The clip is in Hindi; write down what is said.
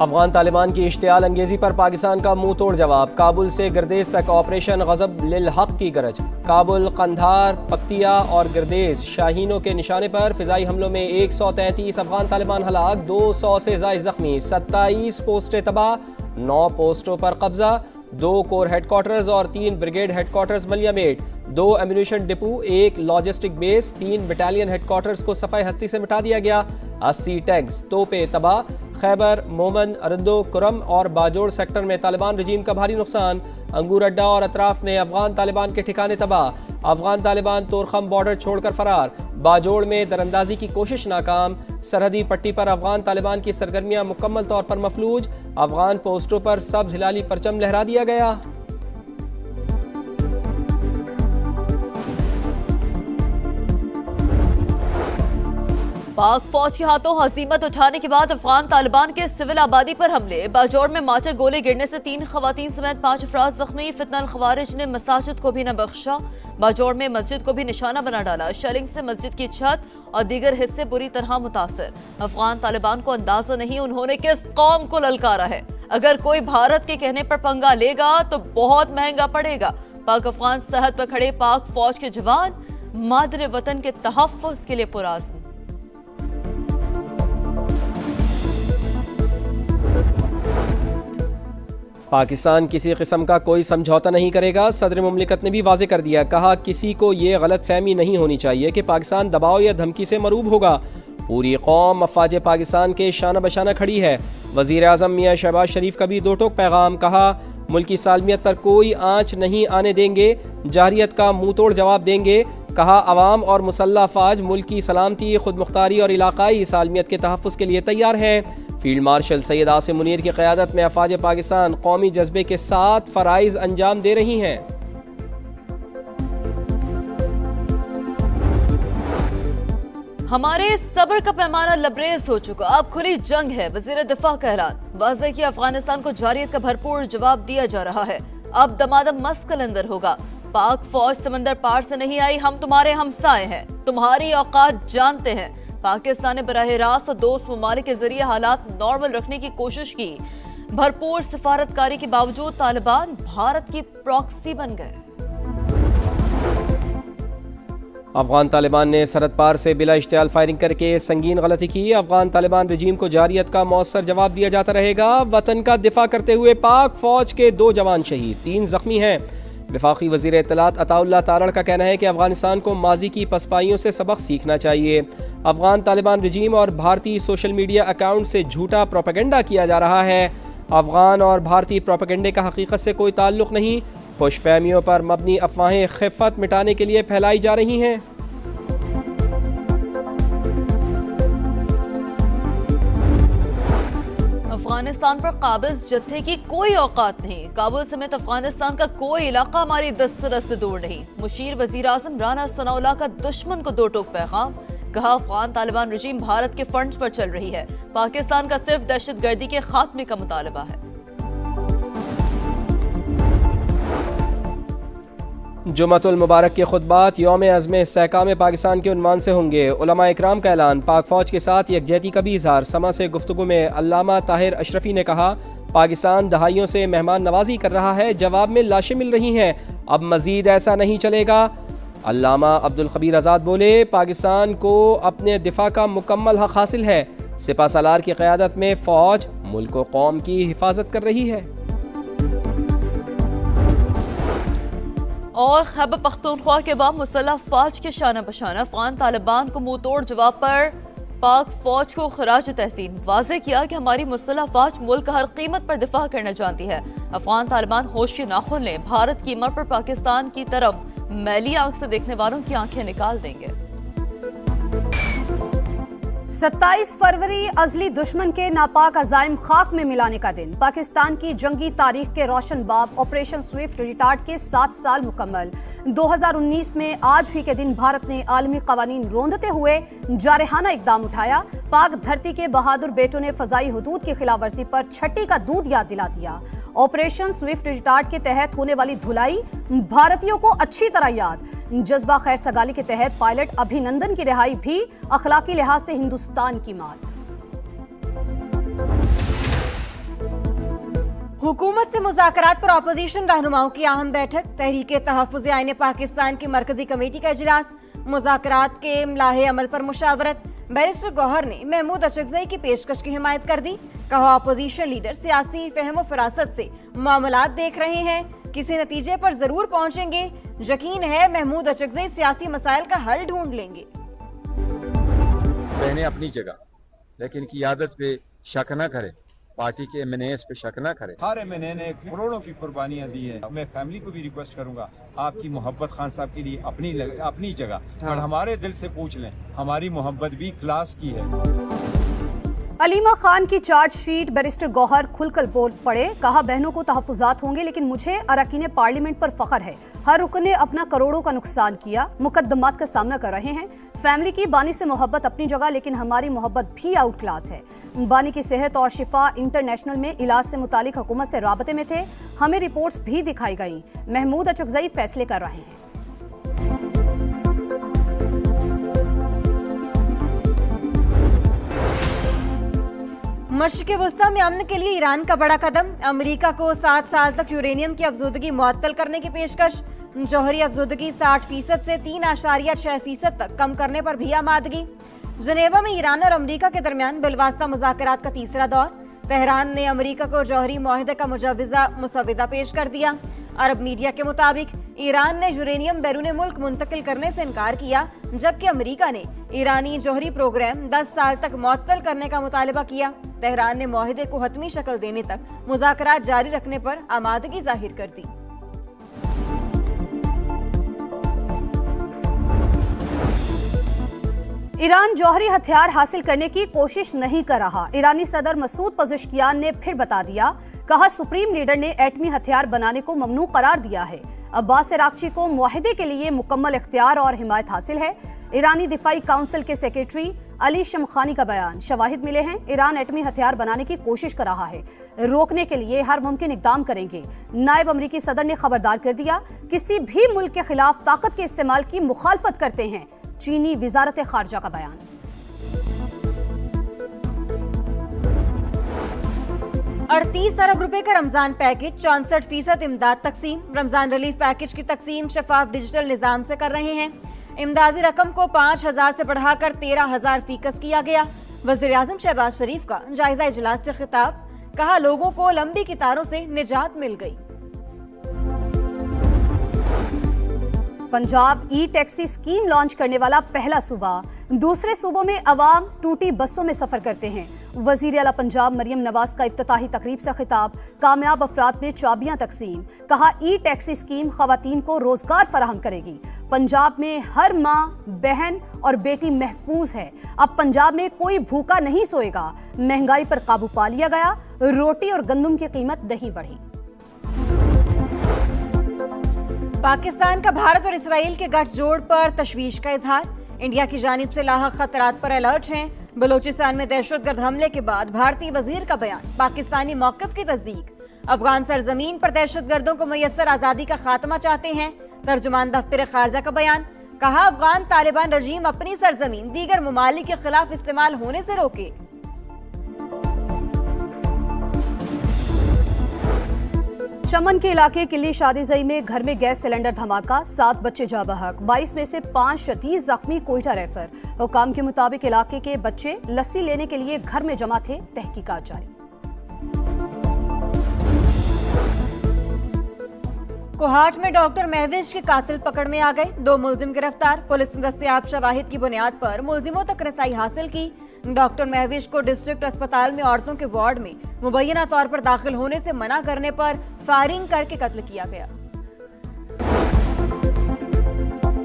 अफगान तालिबान की इश्तियाल अंगेजी पर पाकिस्तान का मुंह तोड़ जवाब। काबुल से गर्देज तक ऑपरेशन गज़ब लिल हक की गरज। काबुल, कंधार, पक्तिया और गर्देज शाहीनों के निशाने पर फिजाई हमलों में 133 अफगान तालिबान हलाक, 200 से ज़ायद जख्मी, 27 पोस्टें तबाह, 9 पोस्टों पर कब्जा, 2 कोर हेडक्वार्टर्स और 3 ब्रिगेड हेडक्वार्टर्स मलियामेट, 2 ammunition depot, 1 logistic base, 3 battalion headquarters को सफाई हस्ती से मिटा दिया गया। 80 टैंक्स, तोपे तबाह। खैबर, मोमन, अरंदो, कुरम और बाजोड़ सेक्टर में तालिबान रजीम का भारी नुकसान। अंगूर अड्डा और अतराफ में अफगान तालिबान के ठिकाने तबाह। अफगान तालिबान तोरखम बॉर्डर छोड़कर फरार। बाजोड़ में दरअंदाजी की कोशिश नाकाम। सरहदी पट्टी पर अफगान तालिबान की सरगर्मियां मुकम्मल तौर पर मफलूज। अफगान पोस्टों पर सब्ज हिलाली परचम लहरा दिया गया। पाक फौज के हाथों हजीमत उठाने के बाद अफगान तालिबान के सिविल आबादी पर हमले। बाजौड़ में माचे गोले गिरने से 3 खवातीन समेत 5 अफराद जख्मी। फितनल खवारिज ने मसाजिद को भी न बख्शा। बाजौड़ में मस्जिद को भी निशाना बना डाला। शेलिंग से मस्जिद की छत और दीगर हिस्से बुरी तरह मुतासर। अफगान तालिबान को अंदाजा नहीं उन्होंने किस कौम को ललकारा है। अगर कोई भारत के कहने पर पंगा लेगा तो बहुत महंगा पड़ेगा। पाक अफगान सरहद पर खड़े पाक फौज के जवान मादरे वतन के तहफ़्फ़ुज़ के लिए पुराज़्म। पाकिस्तान किसी किस्म का कोई समझौता नहीं करेगा। सदर मुमलिकत ने भी वाज़े कर दिया। कहा, किसी को ये गलत फहमी नहीं होनी चाहिए कि पाकिस्तान दबाव या धमकी से मरूब होगा। पूरी कौम अफवाज पाकिस्तान के शाना बशाना खड़ी है। वज़ीर आज़म मियाँ शहबाज शरीफ का भी दो टोक पैगाम। कहा, मुल्क की सालमियत पर कोई आँच नहीं आने देंगे, जाहिरियत का मुँह तोड़ जवाब देंगे। कहा, अवाम और मुसल्लह अफवाज मुल्क की सलामती, खुद मुख्तारी और इलाकाई सालमियत के तहफ़्फ़ुज़ के लिए तैयार हैं। फील्ड मार्शल सैयद आसिम मुनीर की क़यादत में अफवाज पाकिस्तान कौमी जज्बे के साथ फ़राइज़ अंजाम दे रही हैं। हमारे सब्र का पैमाना लबरेज हो चुका, अब खुली जंग है। वज़ीर दिफा का ऐलान। वाज़ेह कि अफगानिस्तान को जारियत का भरपूर जवाब दिया जा रहा है। अब दमादम मस्त कलंदर होगा। पाक फौज समंदर पार से नहीं आई, हम तुम्हारे हमसाए हैं, तुम्हारी औकात जानते हैं। पाकिस्तान ने बराह रास्त दोस्त ममालिक के जरिए हालात नॉर्मल रखने की कोशिश की। भरपूर सिफारतकारी के बावजूद तालिबान भारत की प्रॉक्सी बन गए। अफगान तालिबान ने सरहद पार से बिला इश्तियाल फायरिंग करके संगीन गलती की। अफगान तालिबान रजीम को जारियत का मौसर जवाब दिया जाता रहेगा। वतन का दिफा करते हुए पाक फौज के 2 जवान शहीद, 3 जख्मी हैं। वफाकी वज़ीर इत्तलात अताउल्लाह तारड़ का कहना है कि अफगानिस्तान को माजी की पसपाइयों से सबक सीखना चाहिए। अफगान तालिबान रजीम और भारतीय सोशल मीडिया अकाउंट से झूठा प्रोपेगेंडा किया जा रहा है। अफगान और भारतीय प्रोपेगेंडे का हकीकत से कोई ताल्लुक नहीं। खुशफहमियों पर मबनी अफवाहें खिफ़त मिटाने के लिए फैलाई जा रही हैं। अफगानिस्तान पर काबिज जत्थे की कोई औकात नहीं। काबुल समेत अफगानिस्तान का कोई इलाका हमारी दस्तरस से दूर नहीं। मुशीर वजीर आज़म राना सनाउल्लाह का दुश्मन को 2 टोक पैगाम। कहा, अफगान तालिबान रजीम भारत के फंड्स पर चल रही है। पाकिस्तान का सिर्फ दहशतगर्दी के खात्मे का मुतालबा है। जुम्मतुल मुबारक के खुतबात यौम अज़्म इस्तेहकाम पाकिस्तान के उन्वान से होंगे। उलमा इकराम का ऐलान। पाक फौज के साथ यकजहती का भी इजहार। समा से गुफ्तगू में अल्लामा ताहिर अशरफी ने कहा, पाकिस्तान दहाइयों से मेहमान नवाजी कर रहा है, जवाब में लाशें मिल रही हैं, अब मजीद ऐसा नहीं चलेगा। अल्लामा अब्दुल खबीर आज़ाद बोले, पाकिस्तान को अपने दिफा का मुकम्मल हक हासिल है। सिपा सालार की क़यादत में फ़ौज मुल्क व कौम की हिफाजत कर रही है। और खैबर पख्तूनख्वा के बाद मुसल्लह फौज के शाना बशाना। अफगान तालिबान को मुंह तोड़ जवाब पर पाक फौज को खराज तहसीन। वाज़ेह किया कि हमारी मुसल्लह फौज मुल्क का हर कीमत पर दिफा करना जानती है। अफगान तालिबान होश के नाखुन लें, भारत की मर पर पाकिस्तान की तरफ मैली आंख से देखने वालों की आंखें निकाल देंगे। 27 फरवरी अजली दुश्मन के नापाक अज़ाइम खाक में मिलाने का दिन। पाकिस्तान की जंगी तारीख के रोशन बाब ऑपरेशन स्विफ्ट रिटार्ट के 7 साल मुकम्मल। 2019 में आज ही के दिन भारत ने आलमी कवानीन रोंदते हुए जारहाना इकदाम उठाया। पाक धरती के बहादुर बेटों ने फजाई हुदूद की खिलाफवर्जी पर छठी का दूध याद दिला दिया। ऑपरेशन स्विफ्ट रिटार्ट के तहत होने वाली धुलाई भारतीयों को अच्छी तरह याद। जज्बा खैर सगाली के तहत पायलट अभिनंदन की रिहाई भी अखलाकी लिहाज से हिंदुस्तान की मात। हुकूमत से मुज़ाकरात पर अपोजिशन रहनुमाओं की अहम बैठक। तहरीक तहफ़्फ़ुज़ आईन पाकिस्तान की मरकजी कमेटी का इजलास। मुज़ाकरात के इम्लाहे अमल पर मुशावरत। बैरिस्टर गौहर ने महमूद अचकज़ई की पेशकश की हिमायत कर दी। कहा अपोजिशन लीडर सियासी फहम फरासत से मामलात देख रहे हैं, किसी नतीजे पर जरूर पहुंचेंगे। यकीन है महमूद अचकज़ई सियासी मसाइल का हल ढूंढ लेंगे। बहनें अपनी जगह, लेकिन क़ियादत पे शक न करें, पार्टी के एमएनएस पे शक न करें। हर एमएनए ने करोड़ों की कुर्बानियां दी हैं। मैं फैमिली को भी रिक्वेस्ट करूंगा, आपकी मोहब्बत खान साहब के लिए अपनी जगह और हमारे दिल से पूछ लें, हमारी मोहब्बत भी क्लास की है। अलीमा खान की चार्जशीट बैरिस्टर गौहर खुलकर बोल पड़े। कहा बहनों को तहफ़्फ़ुज़ात होंगे, लेकिन मुझे अरकान पार्लियामेंट पर फख्र है। हर रुकन ने अपना करोड़ों का नुकसान किया, मुकद्दमात का सामना कर रहे हैं। फैमिली की बानी से मोहब्बत अपनी जगह, लेकिन हमारी मोहब्बत भी आउट क्लास है। बानी की सेहत और शिफा इंटरनेशनल में इलाज से मुतालिक हुकूमत से राबते में थे, हमें रिपोर्ट्स भी दिखाई गई। महमूद अचकज़ई फैसले कर रहे हैं। मशरिक़ वस्ता में अमन के लिए ईरान का बड़ा कदम। अमेरिका को 7 साल तक यूरेनियम की अफजोदगी मुअत्तल करने की पेशकश। जौहरी अफजोदगी 60% से 3.6% तक कम करने पर भी आमादगी। जनेवा में ईरान और अमेरिका के दरमियान बिलवास्ता मुज़ाकरात का तीसरा दौर। तेहरान ने अमेरिका को जौहरी मुआहदे का मुसविदा पेश कर दिया। अरब मीडिया के मुताबिक ईरान ने यूरेनियम बैरून मुल्क मुंतकिल करने से इनकार किया, जबकि अमेरिका ने ईरानी जौहरी प्रोग्राम 10 साल तक मुअत्तल करने का मुतालबा किया। तेहरान ने मुआहदे को हतमी शक्ल देने तक मुज़ाकरात जारी रखने पर आमादगी जाहिर कर दी। ईरान जौहरी हथियार हासिल करने की कोशिश नहीं कर रहा। ईरानी सदर मसूद पज़ेश्कियान ने फिर बता दिया। कहा सुप्रीम लीडर ने एटमी हथियार बनाने को ममनू करार दिया है। अब्बास अराक्ची को मुआहदे के लिए मुकम्मल इख्तियार और हिमायत हासिल है। ईरानी दिफाई काउंसिल के सेक्रेटरी अली शमखानी का बयान। शवाहिद मिले हैं, ईरान एटमी हथियार बनाने की कोशिश कर रहा है, रोकने के लिए हर मुमकिन इकदाम करेंगे। नायब अमरीकी सदर ने खबरदार कर दिया, किसी भी मुल्क के खिलाफ ताकत के इस्तेमाल की मुखालफत करते हैं। चीनी वजारत खारजा का बयान। 38 अरब रुपए का रमजान पैकेज, 64% इमदाद तकसीम। रमजान रिलीफ पैकेज की तकसीम शफाफ डिजिटल निजाम से कर रहे हैं। इमदादी रकम को 5,000 से बढ़ाकर 13,000 फीकस किया गया। वज़ीर आज़म शहबाज शरीफ का जायजा इजलास से खिताब। कहा लोगों को लंबी कतारों से निजात मिल गई। पंजाब ई टैक्सी स्कीम लॉन्च करने वाला पहला सूबा। दूसरे सूबों में अवाम टूटी बसों में सफर करते हैं। वजीर आला पंजाब मरियम नवाज का इफ्तिताही तकरीब से खिताब। कामयाब अफराद में चाबियां तकसीम। कहा ई टैक्सी स्कीम खवातीन को रोजगार फराहम करेगी। पंजाब में हर माँ, बहन और बेटी महफूज है। अब पंजाब में कोई भूखा नहीं सोएगा। महंगाई पर काबू पा लिया गया। रोटी और गंदम की कीमत नहीं बढ़ी। पाकिस्तान का भारत और इसराइल के गठजोड़ पर तशवीश का इजहार। इंडिया की जानिब से लाहक खतरात पर अलर्ट हैं। बलोचिस्तान में दहशतगर्द हमले के बाद भारतीय वजीर का बयान। पाकिस्तानी मौक़िफ़ की तस्दीक। अफगान सरजमीन पर दहशतगर्दों को मैसर आज़ादी का खात्मा चाहते हैं। तर्जुमान दफ्तर खारजा का बयान। कहा अफगान तालिबान रजीम अपनी सरजमीन दीगर ममालिक के खिलाफ इस्तेमाल होने से रोके। चमन के इलाके किली शादीजई में घर में गैस सिलेंडर धमाका, 7 बच्चे जा बहक, 22 में से 5 शदीद जख्मी, कोयटा रेफर। हुकाम के मुताबिक इलाके के बच्चे लस्सी लेने के लिए घर में जमा थे। तहकीकात जारी। कोहाट में डॉक्टर महविश के कातिल पकड़ में आ गए। 2 मुलजिम गिरफ्तार। पुलिस ने दस्तयाब शवाहिद की बुनियाद पर मुलजिमों तक रसाई हासिल की। डॉक्टर महविश को डिस्ट्रिक्ट अस्पताल में औरतों के वार्ड में मुबैना तौर पर दाखिल होने से मना करने पर फायरिंग करके कत्ल किया गया।